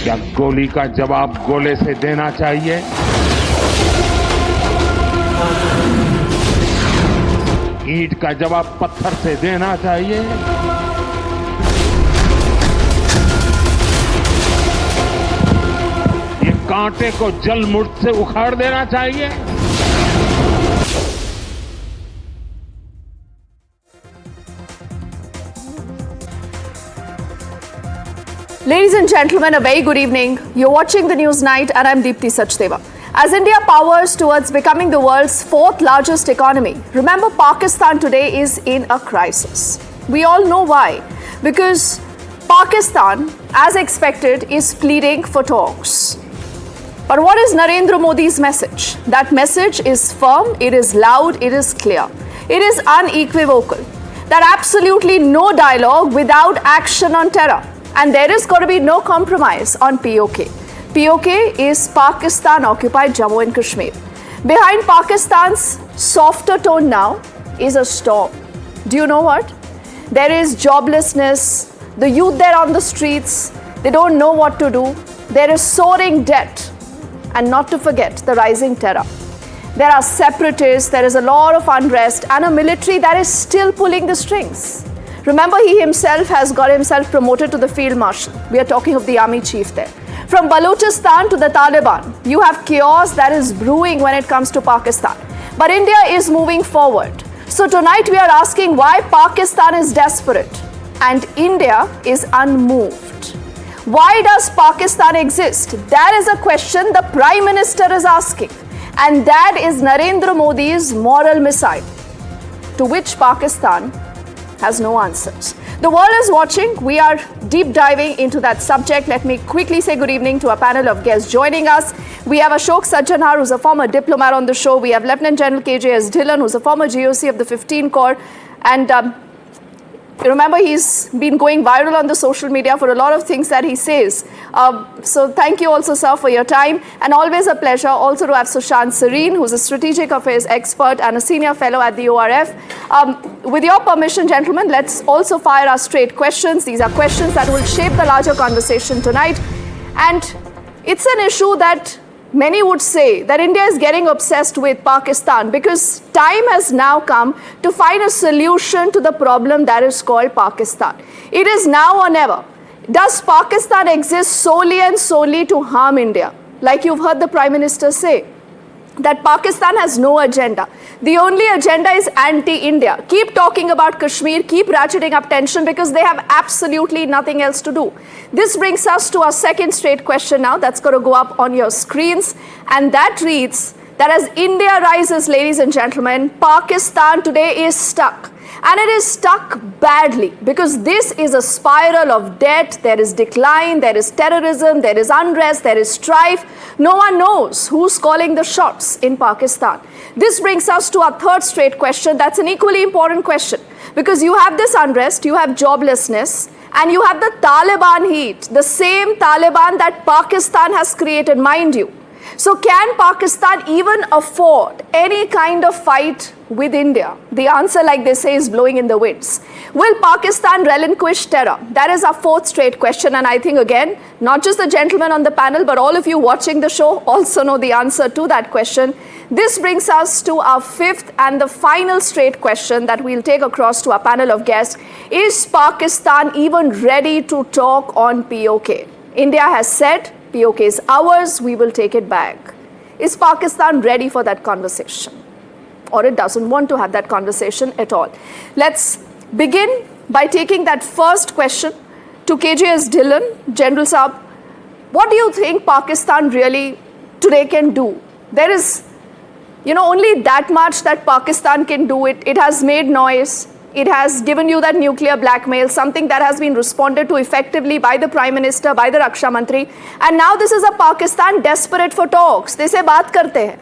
क्या गोली का जवाब गोले से देना चाहिए? ईंट का जवाब पत्थर से देना चाहिए? ये कांटे को जलमुर्द से उखाड़ देना चाहिए? Ladies and gentlemen, a very good evening. You're watching the News Night and I'm Deepti Sachdeva. As India powers towards becoming the world's fourth largest economy, remember Pakistan today is in a crisis. We all know why. Because Pakistan, as expected, is pleading for talks. But what is Narendra Modi's message? That message is firm, it is loud, it is clear. It is unequivocal. That absolutely no dialogue without action on terror. And there is going to be no compromise on POK. POK is Pakistan-occupied Jammu and Kashmir. Behind Pakistan's softer tone now is a storm. Do you know what? There is joblessness, the youth there on the streets, they don't know what to do. There is soaring debt, and not to forget the rising terror. There are separatists, there is a lot of unrest, and a military that is still pulling the strings. Remember, he himself has got himself promoted to the field marshal. We are talking of the army chief there. From Balochistan to the Taliban, you have chaos that is brewing when it comes to Pakistan. But India is moving forward. So tonight we are asking why Pakistan is desperate and India is unmoved. Why does Pakistan exist? That is a question the Prime Minister is asking. And that is Narendra Modi's moral missile, to which Pakistan has no answers. The world is watching. We are deep diving into that subject. Let me quickly say good evening to a panel of guests joining us. We have Ashok Sajjanhar, who's a former diplomat on the show. We have Lieutenant General KJS Dhillon, who's a former GOC of the 15 Corps. And remember, he's been going viral on the social media for a lot of things that he says. So thank you also, sir, for your time. And always a pleasure also to have Sushant Sareen, who's a strategic affairs expert and a senior fellow at the ORF. With your permission, gentlemen, let's also fire our straight questions. These are questions that will shape the larger conversation tonight. And it's an issue that many would say that India is getting obsessed with Pakistan because time has now come to find a solution to the problem that is called Pakistan. It is now or never. Does Pakistan exist solely and solely to harm India? Like you've heard the Prime Minister say, that Pakistan has no agenda. The only agenda is anti-India. Keep talking about Kashmir, keep ratcheting up tension because they have absolutely nothing else to do. This brings us to our second straight question now that's going to go up on your screens. And that reads that as India rises, ladies and gentlemen, Pakistan today is stuck. And it is stuck badly because this is a spiral of debt, there is decline, there is terrorism, there is unrest, there is strife. No one knows who's calling the shots in Pakistan. This brings us to our third straight question. That's an equally important question because you have this unrest, you have joblessness, and you have the Taliban heat, the same Taliban that Pakistan has created, mind you. So can Pakistan even afford any kind of fight with India? The answer, like they say, is blowing in the winds. Will Pakistan relinquish terror? That is our fourth straight question. And I think, again, not just the gentlemen on the panel, but all of you watching the show also know the answer to that question. This brings us to our fifth and the final straight question that we'll take across to our panel of guests. Is Pakistan even ready to talk on POK? India has said, POK is ours, we will take it back. Is Pakistan ready for that conversation? Or it doesn't want to have that conversation at all? Let's begin by taking that first question to KJS Dhillon. General Saab, what do you think Pakistan really today can do? There is, only that much that Pakistan can do. It has made noise. It has given you that nuclear blackmail, something that has been responded to effectively by the Prime Minister, by the Raksha Mantri. And now this is a Pakistan desperate for talks. They say, baat karte hain.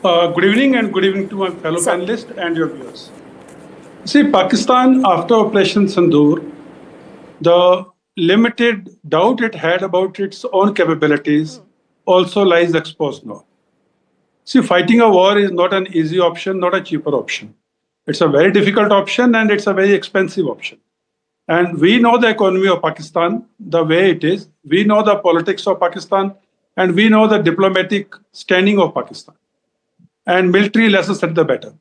Good evening and good evening to my fellow panelists and your viewers. See, Pakistan, after Operation Sindoor, the limited doubt it had about its own capabilities also lies exposed now. See, fighting a war is not an easy option, not a cheaper option. It's a very difficult option and it's a very expensive option. And we know the economy of Pakistan, the way it is. We know the politics of Pakistan, and we know the diplomatic standing of Pakistan. And military, lesser said the better.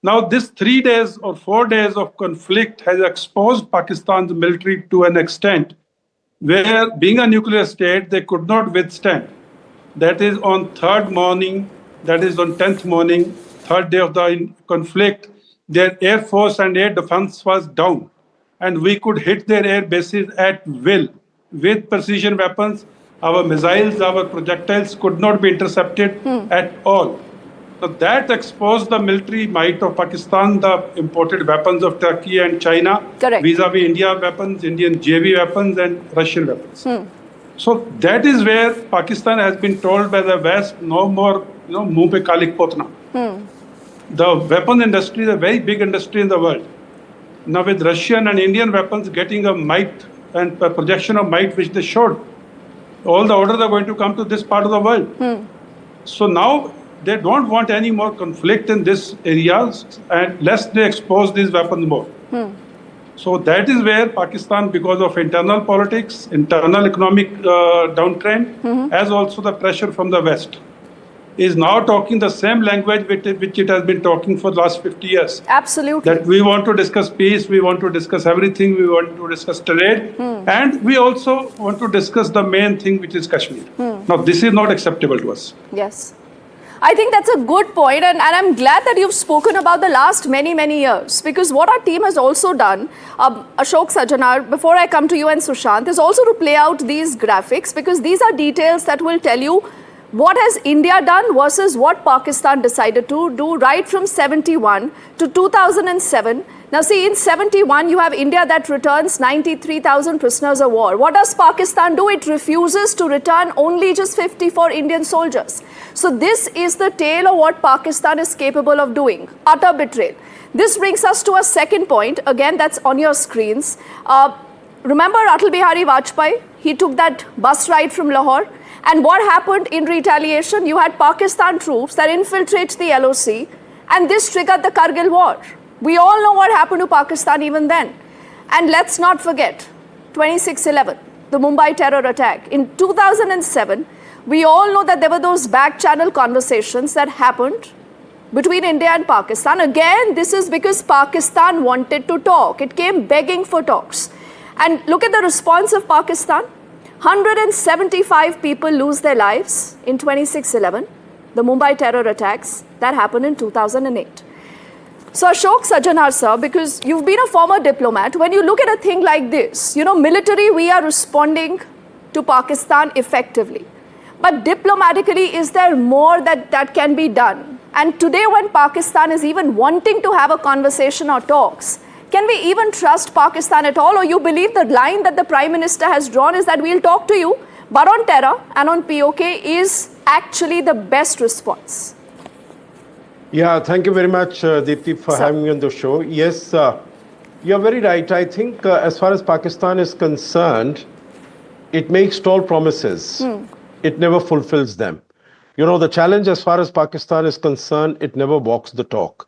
Now, this 3 days or 4 days of conflict has exposed Pakistan's military to an extent where, being a nuclear state, they could not withstand. That is on third morning, that is on 10th morning, third day of the conflict, their air force and air defense was down. And we could hit their air bases at will with precision weapons. Our missiles, our projectiles could not be intercepted at all. So that exposed the military might of Pakistan, the imported weapons of Turkey and China, Correct. vis-a-vis India weapons, Indian JV weapons, and Russian weapons. So that is where Pakistan has been told by the West, no more, muh pe kalik potna. The weapon industry is a very big industry in the world. Now with Russian and Indian weapons getting a might and a projection of might which they showed, all the orders are going to come to this part of the world. So now they don't want any more conflict in this areas, and lest they expose these weapons more. So that is where Pakistan, because of internal politics, internal economic downtrend, as also the pressure from the West, is now talking the same language which it has been talking for the last 50 years. Absolutely. That we want to discuss peace, we want to discuss everything, we want to discuss trade, and we also want to discuss the main thing, which is Kashmir. Now, this is not acceptable to us. Yes. I think that's a good point, and I'm glad that you've spoken about the last many years, because what our team has also done, Ashok Sajjanar, before I come to you and Sushant, is also to play out these graphics, because these are details that will tell you what has India done versus what Pakistan decided to do right from 71 to 2007. Now see, in 71, you have India that returns 93,000 prisoners of war. What does Pakistan do? It refuses to return only just 54 Indian soldiers. So this is the tale of what Pakistan is capable of doing. Utter betrayal. This brings us to a second point, again, that's on your screens. Remember Atal Bihari Vajpayee? He took that bus ride from Lahore. And what happened in retaliation? You had Pakistan troops that infiltrate the LOC, and this triggered the Kargil war. We all know what happened to Pakistan even then. And let's not forget, 26/11, the Mumbai terror attack. In 2007, we all know that there were those back channel conversations that happened between India and Pakistan. Again, this is because Pakistan wanted to talk. It came begging for talks. And look at the response of Pakistan. 175 people lose their lives in 26/11, the Mumbai terror attacks that happened in 2008. So Ashok Sajjanar sir, because you've been a former diplomat, when you look at a thing like this, military, we are responding to Pakistan effectively. But diplomatically, is there more that can be done? And today when Pakistan is even wanting to have a conversation or talks, can we even trust Pakistan at all? Or you believe the line that the Prime Minister has drawn is that we'll talk to you, but on terror and on POK is actually the best response? Yeah, thank you very much, Deepti, for having me on the show. Yes, you're very right. I think as far as Pakistan is concerned, it makes tall promises. It never fulfills them. The challenge as far as Pakistan is concerned, it never walks the talk.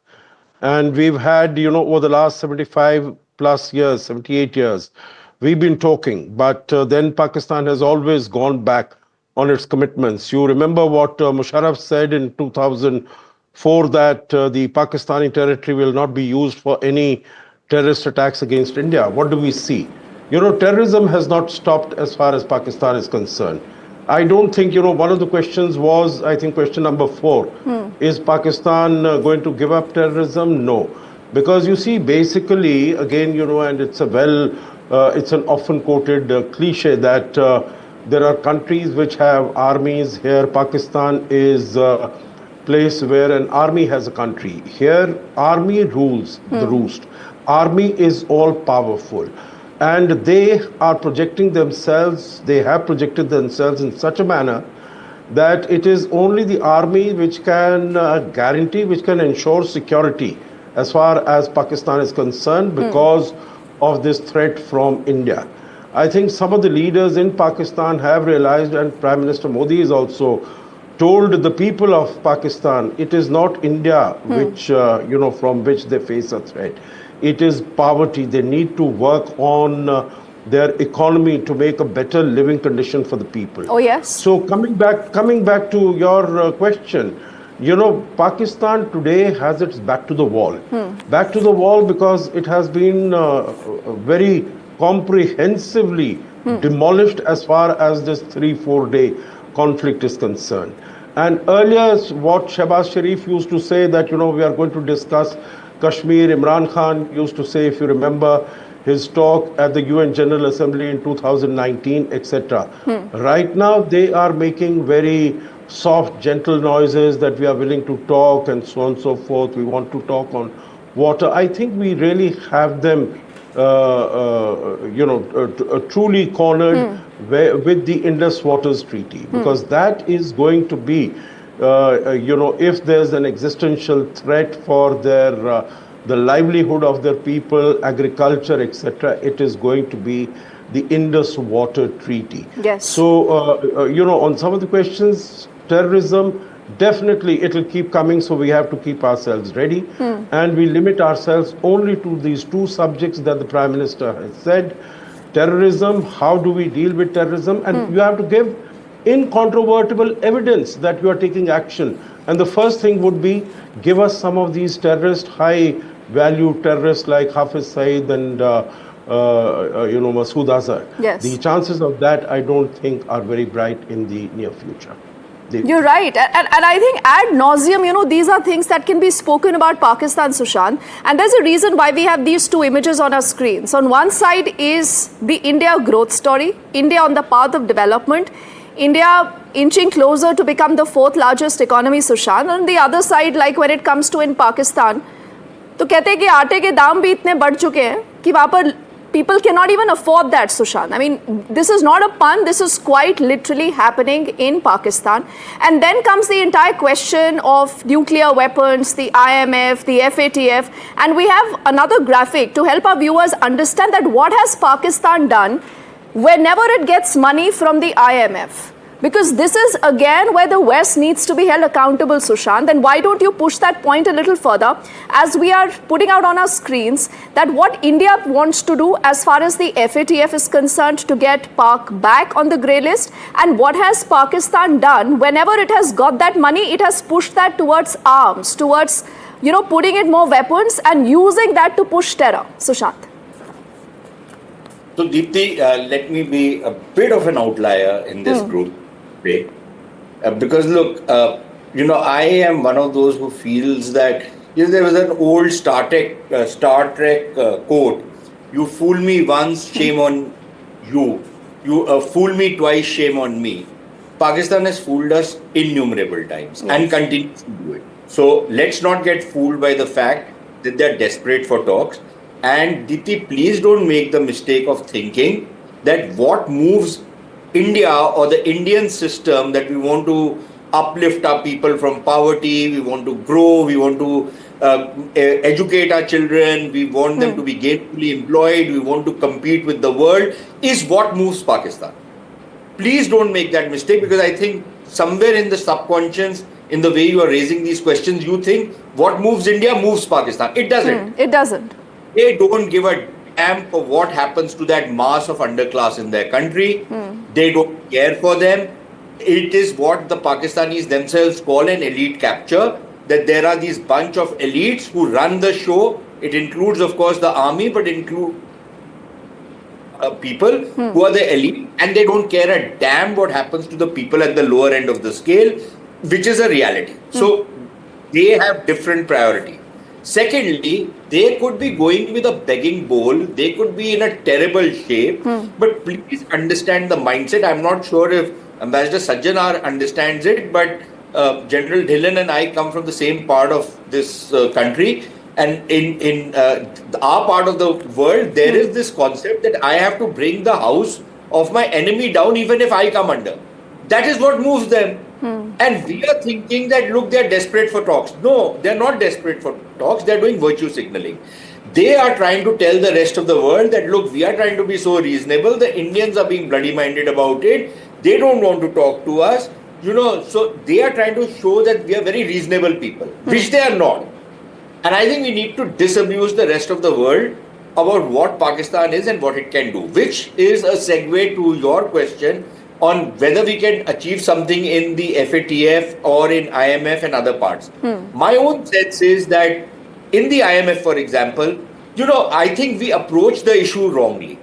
And we've had, over the last 75 plus years, 78 years, we've been talking. But then Pakistan has always gone back on its commitments. You remember what Musharraf said in 2004, that the Pakistani territory will not be used for any terrorist attacks against India. What do we see? Terrorism has not stopped as far as Pakistan is concerned. I don't think, one of the questions was, I think question number 4, is Pakistan going to give up terrorism? No. Because you see, basically, again, and it's it's an often quoted cliche that there are countries which have armies. Here, Pakistan is a place where an army has a country. Here, army rules the roost. Army is all powerful. And they are projecting themselves, they have projected themselves in such a manner that it is only the army which can guarantee, which can ensure security as far as Pakistan is concerned because of this threat from India. I think some of the leaders in Pakistan have realized, and Prime Minister Modi has also told the people of Pakistan, it is not India which, from which they face a threat. it is poverty. They need to work on their economy to make a better living condition for the people. Oh, yes. So coming back to your question, Pakistan today has its back to the wall. Back to the wall because it has been very comprehensively demolished as far as this 3-4 day conflict is concerned. And earlier, what Shehbaz Sharif used to say that, we are going to discuss Kashmir. Imran Khan used to say, if you remember, his talk at the UN General Assembly in 2019, etc. Right now, they are making very soft, gentle noises that we are willing to talk and so on and so forth. We want to talk on water. I think we really have them, truly cornered with the Indus Waters Treaty, because that is going to be, if there's an existential threat for their the livelihood of their people, agriculture, etc., it is going to be the Indus Water Treaty. Yes. So, on some of the questions, terrorism, definitely it will keep coming, so we have to keep ourselves ready. And we limit ourselves only to these two subjects that the Prime Minister has said. Terrorism, how do we deal with terrorism? And you have to give incontrovertible evidence that you are taking action. And the first thing would be, give us some of these terrorists, high-value terrorists like Hafiz Saeed and Masood Azhar. Yes. The chances of that, I don't think, are very bright in the near future. You're right. And I think ad nauseum, these are things that can be spoken about Pakistan, Sushant. And there's a reason why we have these two images on our screens. On one side is the India growth story, India on the path of development, India inching closer to become the 4th largest economy, Sushant. On the other side, like when it comes to in Pakistan, तो कहते हैं कि आटे के दाम भी इतने बढ़ चुके हैं कि वहाँ पर people cannot even afford that, Sushant. I mean, this is not a pun. This is quite literally happening in Pakistan. And then comes the entire question of nuclear weapons, the IMF, the FATF. And we have another graphic to help our viewers understand that what has Pakistan done whenever it gets money from the IMF. Because this is again where the West needs to be held accountable, Sushant. Then why don't you push that point a little further as we are putting out on our screens that what India wants to do as far as the FATF is concerned to get Pak back on the grey list, and what has Pakistan done whenever it has got that money, it has pushed that towards arms, towards, putting in more weapons and using that to push terror, Sushant. So Deepti, let me be a bit of an outlier in this group. Because look, I am one of those who feels that there was an old Star Trek quote: "You fool me once, shame on you. You fool me twice, shame on me." Pakistan has fooled us innumerable times and continues to do it. So let's not get fooled by the fact that they're desperate for talks. And Deepti, please don't make the mistake of thinking that what moves India or the Indian system, that we want to uplift our people from poverty, we want to grow, we want to educate our children, we want them to be gainfully employed, we want to compete with the world, is what moves Pakistan. Please don't make that mistake, because I think somewhere in the subconscious, in the way you are raising these questions, you think what moves India moves Pakistan. It doesn't. It doesn't. They don't give a damn for what happens to that mass of underclass in their country. They don't care for them. It is what the Pakistanis themselves call an elite capture, that there are these bunch of elites who run the show. It includes, of course, the army, but include people who are the elite, and they don't care a damn what happens to the people at the lower end of the scale, which is a reality. So they have different priority. Secondly, they could be going with a begging bowl. They could be in a terrible shape. But please understand the mindset. I'm not sure if Ambassador Sajjanar understands it, but General Dhillon and I come from the same part of this country. And in our part of the world, there is this concept that I have to bring the house of my enemy down even if I come under. That is what moves them. And we are thinking that, look, they're desperate for talks. No, they're not desperate for talks. They're doing virtue signaling. They are trying to tell the rest of the world that, look, we are trying to be so reasonable. The Indians are being bloody-minded about it. They don't want to talk to us. So they are trying to show that we are very reasonable people, which they are not. And I think we need to disabuse the rest of the world about what Pakistan is and what it can do, which is a segue to your question on whether we can achieve something in the FATF or in IMF and other parts. My own sense is that in the IMF, for example, I think we approach the issue wrongly.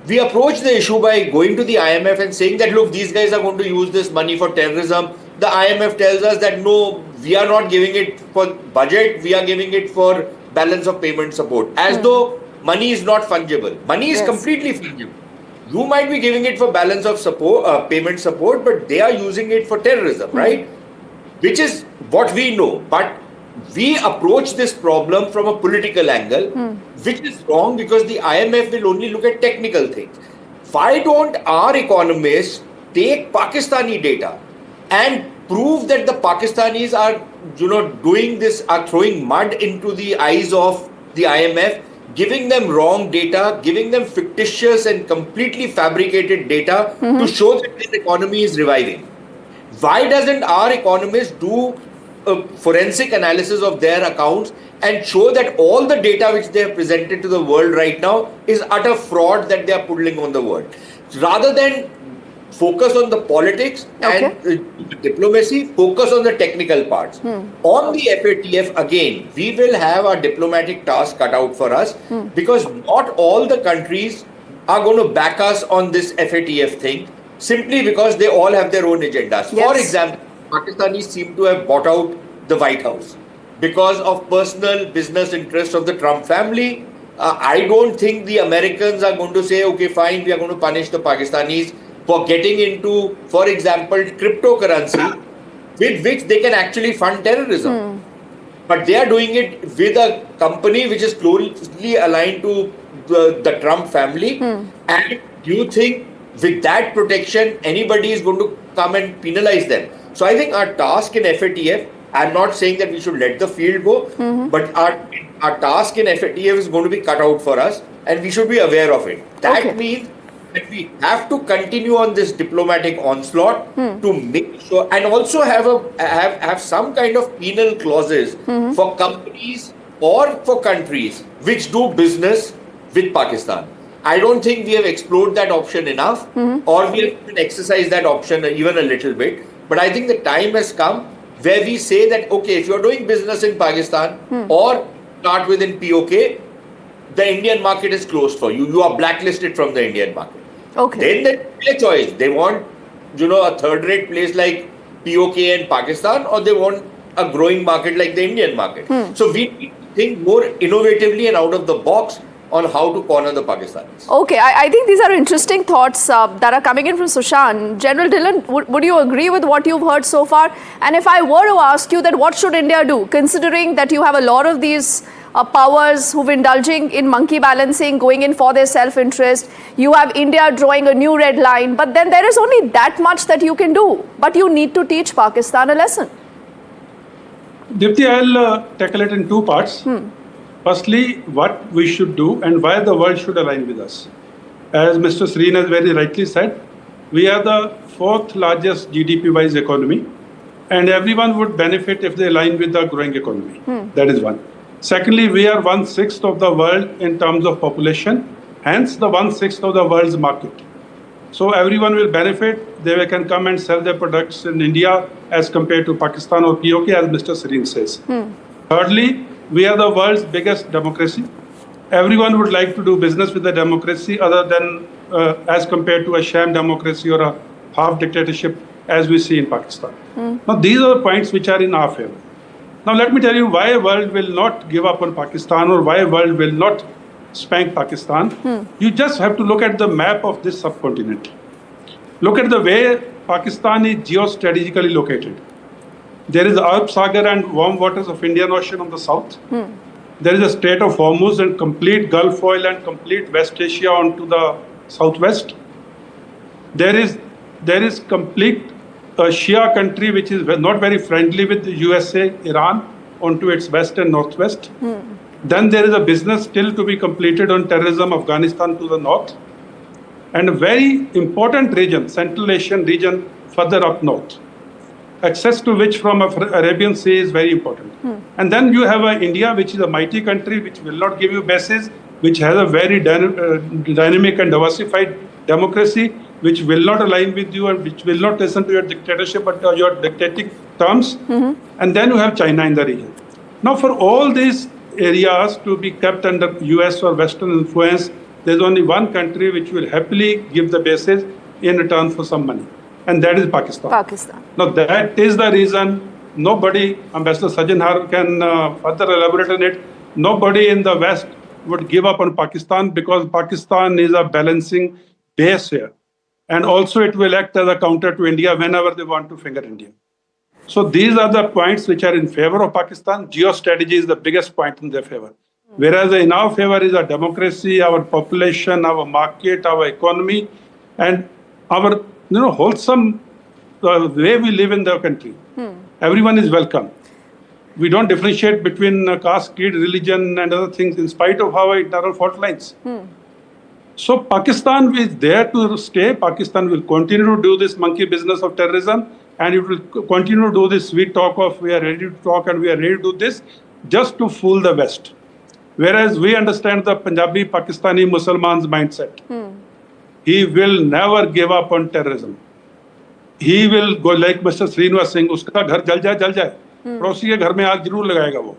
We approach the issue by going to the IMF and saying that, look, these guys are going to use this money for terrorism. The IMF tells us that, no, we are not giving it for budget, we are giving it for balance of payment support. As though money is not fungible. Money is completely fungible. You might be giving it for balance of support, payment support, but they are using it for terrorism, right? Which is what we know. But we approach this problem from a political angle, which is wrong because the IMF will only look at technical things. Why don't our economists take Pakistani data and prove that the Pakistanis are, doing this, are throwing mud into the eyes of the IMF, giving them wrong data, giving them fictitious and completely fabricated data to show that this economy is reviving? Why doesn't our economists do a forensic analysis of their accounts and show that all the data which they have presented to the world right now is utter fraud that they are pulling on the world? Rather than focus on the politics and diplomacy, focus on the technical parts. On the FATF, again, we will have our diplomatic task cut out for us because not all the countries are going to back us on this FATF thing simply because they all have their own agendas. Yes. For example, Pakistanis seem to have bought out the White House because of personal business interests of the Trump family. I don't think the Americans are going to say, okay, fine, we are going to punish the Pakistanis for getting into, for example, cryptocurrency with which they can actually fund terrorism. But they are doing it with a company which is closely aligned to the Trump family. And do you think with that protection, anybody is going to come and penalize them? So I think our task in FATF, I'm not saying that we should let the field go, but our task in FATF is going to be cut out for us and we should be aware of it. That means that we have to continue on this diplomatic onslaught to make sure, and also have some kind of penal clauses for companies or for countries which do business with Pakistan. I don't think we have explored that option enough, or we have exercised that option even a little bit. But I think the time has come where we say that, okay, if you're doing business in Pakistan or start within POK, the Indian market is closed for you. You are blacklisted from the Indian market. Then they a choice. They want, a third-rate place like POK and Pakistan, or they want a growing market like the Indian market. So we need to think more innovatively and out of the box on how to corner the Pakistanis. Okay, I think these are interesting thoughts that are coming in from Sushant. General Dhillon, would you agree with what you've heard so far? And if I were to ask you that what should India do, considering that you have a lot of these powers who've indulging in monkey balancing, going in for their self-interest, you have India drawing a new red line, but then there is only that much that you can do. But you need to teach Pakistan a lesson. Deepti, I'll tackle it in two parts. Firstly, what we should do and why the world should align with us. As Mr. Sreen has very rightly said, we are the fourth largest GDP-wise economy, and everyone would benefit if they align with the growing economy. That is one. Secondly, we are 1/6 of the world in terms of population, hence the 1/6 of the world's market. So everyone will benefit. They can come and sell their products in India as compared to Pakistan or POK, as Mr. Sreen says. Thirdly, we are the world's biggest democracy. Everyone would like to do business with a democracy other than as compared to a sham democracy or a half dictatorship as we see in Pakistan. Now, these are the points which are in our favor. Now, let me tell you why the world will not give up on Pakistan or why the world will not spank Pakistan. You just have to look at the map of this subcontinent. Look at the way Pakistan is geostrategically located. There is the Arab Sagar and warm waters of Indian Ocean on the south. There is a Strait of Hormuz and complete Gulf oil and complete West Asia onto the southwest. There is complete Shia country which is not very friendly with the USA, Iran onto its west and northwest. Then there is a business still to be completed on terrorism, Afghanistan to the north. And a very important region, Central Asian region further up north. access to which from Arabian Sea is very important. And then you have India, which is a mighty country, which will not give you bases, which has a very dynamic and diversified democracy, which will not align with you and which will not listen to your dictatorship but your dictatic terms. And then you have China in the region. Now, for all these areas to be kept under US or Western influence, there's only one country which will happily give the bases in return for some money, and that is Pakistan. Pakistan. Now, that is the reason nobody, Ambassador Sachdeva can further elaborate on it, nobody in the West would give up on Pakistan because Pakistan is a balancing base here. And also it will act as a counter to India whenever they want to finger India. So these are the points which are in favor of Pakistan. Geostrategy is the biggest point in their favor. Whereas in our favor is our democracy, our population, our market, our economy, and our wholesome way we live in the country. Everyone is welcome. We don't differentiate between caste, creed, religion, and other things in spite of our internal fault lines. So Pakistan is there to stay. Pakistan will continue to do this monkey business of terrorism, and it will continue to do this sweet talk of we are ready to talk and we are ready to do this just to fool the West. Whereas we understand the Punjabi Pakistani Musliman's mindset. He will never give up on terrorism. He will go like Mr. Srinivas Singh, uska ghar jal jaye. पड़ोसी के घर में आग जरूर लगाएगा वो.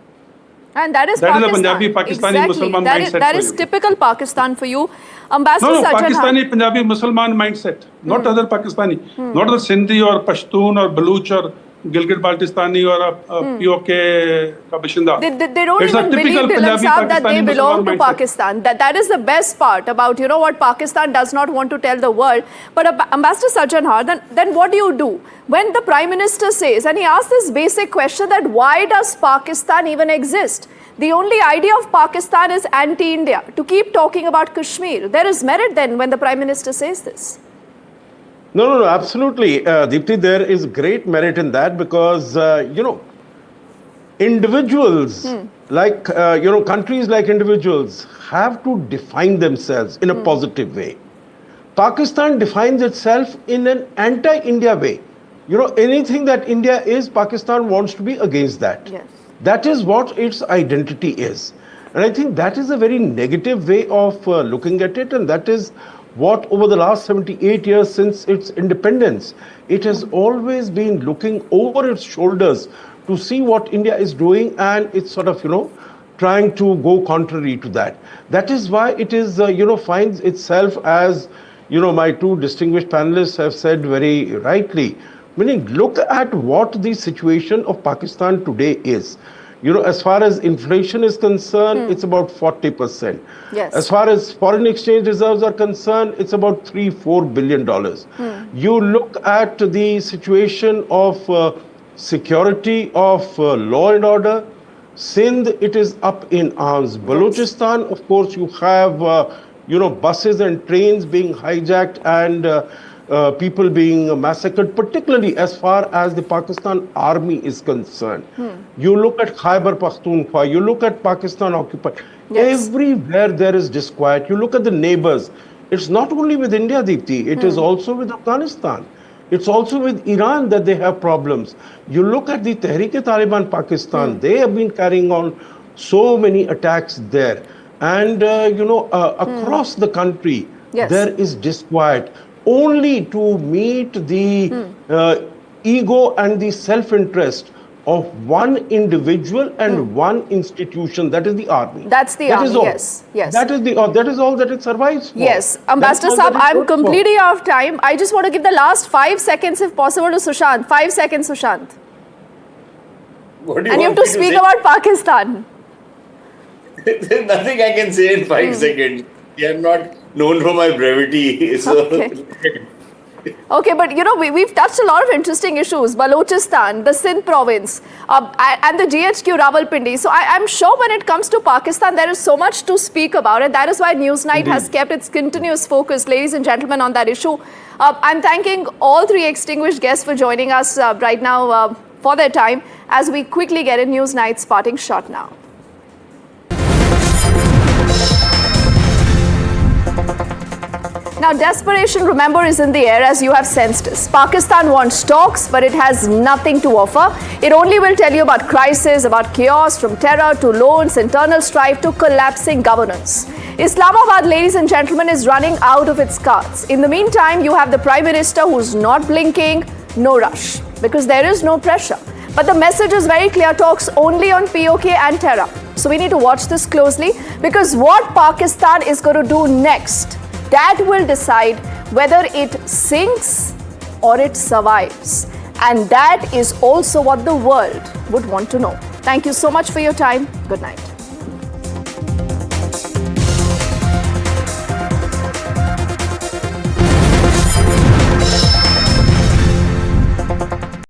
And that is Pakistan. Punjabi Pakistani Musliman mindset. That is typical Pakistan for you. Ambassador No, Sachdeva. Pakistani Punjabi Musliman mindset, not other Pakistani, not the Sindhi or Pashtun or Baluch or Gilgit-Baltistani or POK ka bashinda. They don't It's a even typical believe Punjabi that they Pakistani belong to Musliman mindset. Pakistan. That is the best part about what Pakistan does not want to tell the world. But Ambassador Sachdeva, then what do? When the Prime Minister says, and he asks this basic question that why does Pakistan even exist? The only idea of Pakistan is anti-India. To keep talking about Kashmir, there is merit then when the Prime Minister says this. No, absolutely. Deepti, there is great merit in that because, individuals, like, countries like individuals have to define themselves in a positive way. Pakistan defines itself in an anti-India way. Anything that India is, Pakistan wants to be against that. Yes. That is what its identity is. And I think that is a very negative way of looking at it, and that is what over the last 78 years since its independence, it has always been looking over its shoulders to see what India is doing, and it's sort of, trying to go contrary to that. That is why it is, finds itself as, my two distinguished panelists have said very rightly. Meaning, look at what the situation of Pakistan today is. As far as inflation is concerned, it's about 40%. Yes. As far as foreign exchange reserves are concerned, it's about $3-4 billion. You look at the situation of security, of law and order. Sindh, it is up in arms. Balochistan, of course, you have buses and trains being hijacked and people being massacred, particularly as far as the Pakistan army is concerned. You look at Khyber Pakhtunkhwa, you look at Pakistan occupied. Yes. Everywhere there is disquiet. You look at the neighbors. It's not only with India, Deepti, it is also with Afghanistan. It's also with Iran that they have problems. You look at the Tehreek-e-Taliban Pakistan, they have been carrying on so many attacks there. And, across the country, Yes. there is disquiet. Only to meet the ego and the self-interest of one individual and one institution, that is the army. That's the That army, is all. yes. That is all that it survives for. Yes, That is Ambassador all Saab, that it I'm works for. completely out of time. I just want to give the last 5 seconds, if possible, to Sushant. 5 seconds, Sushant. What do And you have want to me speak say? about Pakistan. There's nothing I can say in 5 seconds. I am not known for my brevity. So Okay. Okay, but we've touched a lot of interesting issues. Balochistan, the Sindh province, and the GHQ Rawalpindi. So I'm sure when it comes to Pakistan, there is so much to speak about, and that is why Newsnight has kept its continuous focus, ladies and gentlemen, on that issue. I'm thanking all three extinguished guests for joining us right now for their time as we quickly get a Newsnight's parting shot now. Now, desperation, remember, is in the air, as you have sensed this. Pakistan wants talks, but it has nothing to offer. It only will tell you about crisis, about chaos, from terror to loans, internal strife to collapsing governance. Islamabad, ladies and gentlemen, is running out of its cards. In the meantime, you have the Prime Minister who's not blinking, no rush, because there is no pressure. But the message is very clear, talks only on POK and terror. So we need to watch this closely, because what Pakistan is going to do next, that will decide whether it sinks or it survives. And that is also what the world would want to know. Thank you so much for your time. Good night.